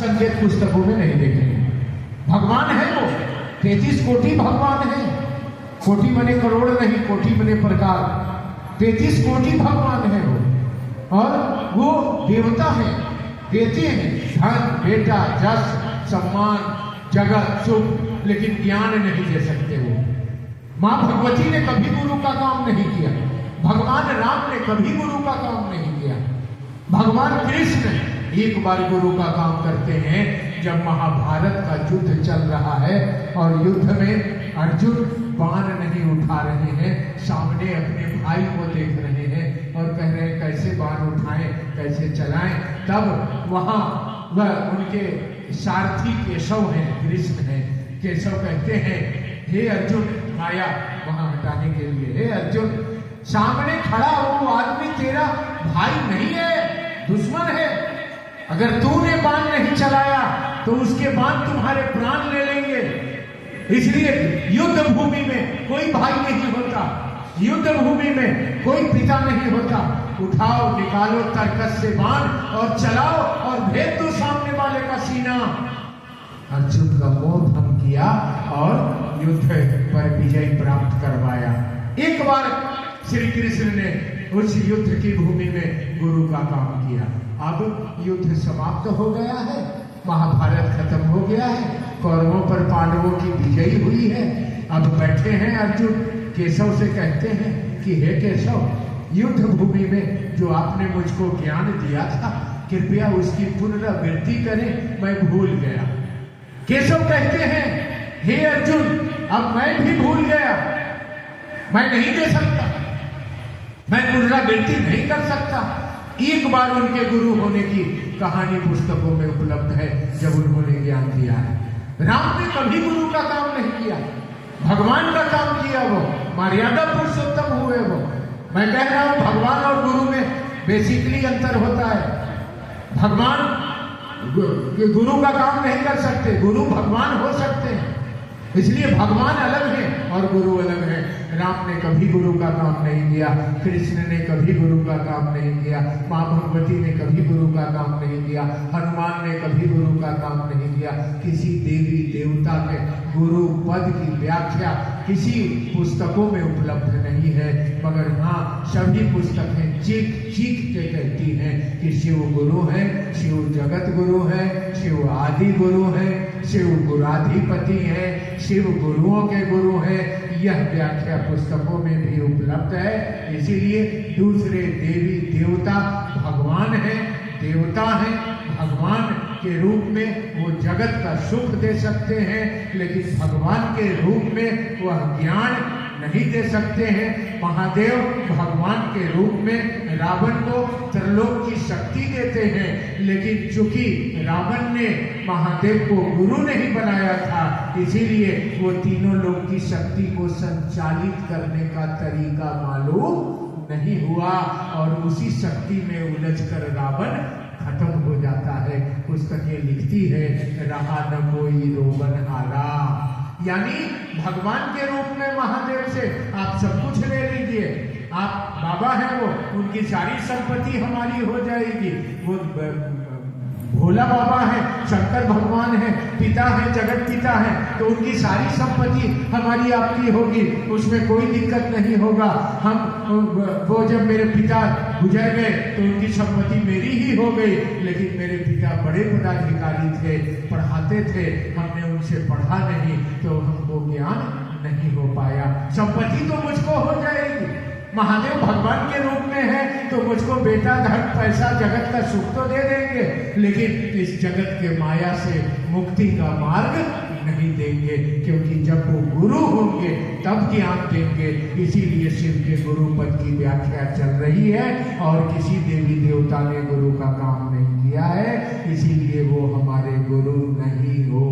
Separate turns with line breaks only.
संकेत पुस्तकों में नहीं देखे। भगवान है वो, 33 कोटि भगवान है। कोटि बने करोड़ नहीं, कोटि बने प्रकार, 33 कोटि भगवान है वो। और वो देवता है, देते हैं धन, बेटा, जस, सम्मान, जगत, सुख, लेकिन ज्ञान नहीं दे सकते वो। मां भगवती ने कभी गुरु का काम नहीं किया, भगवान राम ने कभी गुरु का काम नहीं किया। भगवान कृष्ण एक बार गुरु का काम करते हैं जब महाभारत का युद्ध चल रहा है और युद्ध में अर्जुन बाण नहीं उठा रहे हैं, सामने अपने भाई को देख रहे हैं और कह रहे हैं कैसे बाण उठाएं, कैसे चलाएं। तब वहां वह उनके सारथी केशव हैं, कृष्ण हैं। केशव कहते हैं हे अर्जुन, माया वहां हटाने के लिए, हे अर्जुन सामने खड़ा वो आदमी तेरा भाई नहीं है, दुश्मन है। अगर तूने बाण नहीं चलाया तो उसके बाण तुम्हारे प्राण ले लेंगे। इसलिए युद्ध भूमि में कोई भाई नहीं होता, युद्ध भूमि में कोई पिता नहीं होता। उठाओ, निकालो तरकस से बाण और चलाओ और भेद दो सामने वाले का सीना। अर्जुन का मोह भंग किया और युद्ध पर विजय प्राप्त करवाया। एक बार श्री कृष्ण ने उस युद्ध की भूमि में गुरु का काम किया। अब युद्ध समाप्त हो गया है, महाभारत खत्म हो गया है, कौरवों पर पांडवों की विजय हुई है। अब बैठे हैं अर्जुन, केशव से कहते हैं कि हे केशव, युद्ध भूमि में जो आपने मुझको ज्ञान दिया था, कृपया उसकी पुनरावृत्ति करें, मैं भूल गया। केशव कहते हैं हे अर्जुन, अब मैं भी भूल गया, मैं नहीं दे सकता, मैं पुनरावृत्ति नहीं कर सकता। एक बार उनके गुरु होने की कहानी पुस्तकों में उपलब्ध है जब उन्होंने ज्ञान दिया है। राम ने कभी गुरु का काम नहीं किया, भगवान का काम किया। वो मर्यादा पुरुषोत्तम हुए वो। मैं कह रहा हूं भगवान और गुरु में बेसिकली अंतर होता है। भगवान गुरु का काम नहीं कर सकते, गुरु भगवान हो सकते हैं। इसलिए भगवान अलग है और गुरु अलग है। राम ने कभी गुरु का काम नहीं किया, कृष्ण ने कभी गुरु का काम नहीं किया, मां भगवती ने कभी गुरु का काम नहीं किया, हनुमान ने कभी गुरु का काम नहीं किया। किसी देवी देवता के गुरु पद की व्याख्या किसी पुस्तकों में उपलब्ध नहीं है, मगर हाँ सभी पुस्तकें चीख चीख के कहती हैं कि शिव गुरु है, शिव जगत गुरु है, शिव आदि गुरु है, शिव गुराधिपति है, शिव गुरुओं के गुरु है। यह व्याख्या पुस्तकों में भी उपलब्ध है। इसीलिए दूसरे देवी देवता भगवान है, देवता है, भगवान के रूप में वो जगत का सुख दे सकते हैं, लेकिन भगवान के रूप में वह ज्ञान नहीं दे सकते हैं। महादेव भगवान के रूप में रावण को त्रिलोक की शक्ति देते हैं, लेकिन चूंकि रावण ने महादेव को गुरु नहीं बनाया था, इसीलिए वो तीनों लोक की शक्ति को संचालित करने का तरीका मालूम नहीं हुआ और उसी शक्ति में उलझकर रावण खत्म हो जाता है। पुस्तकें लिखती है रहा न कोई रोवन हारा। यानी भगवान के रूप में महादेव से आप सब कुछ ले लीजिए, आप बाबा हैं वो, उनकी सारी संपत्ति हमारी हो जाएगी। वो भोला बाबा है, शंकर भगवान है, पिता है, जगत पिता है, तो उनकी सारी संपत्ति हमारी आपकी होगी, उसमें कोई दिक्कत नहीं होगा। वो जब मेरे पिता गुजर गए तो उनकी संपत्ति मेरी ही हो गई, लेकिन मेरे पिता बड़े पदाधिकारी थे, पढ़ाते थे, हमने उनसे पढ़ा नहीं तो हमको ज्ञान नहीं हो पाया। संपत्ति तो मुझको हो जाएगी। महादेव भगवान के रूप में है तो मुझको बेटा, धन, पैसा, जगत का सुख तो दे देंगे, लेकिन इस जगत के माया से मुक्ति का मार्ग नहीं देंगे, क्योंकि जब वो गुरु होंगे तब ज्ञान देंगे। इसीलिए शिव के गुरु पद की व्याख्या चल रही है और किसी देवी देवता ने गुरु का काम नहीं किया है, इसीलिए वो हमारे गुरु नहीं हो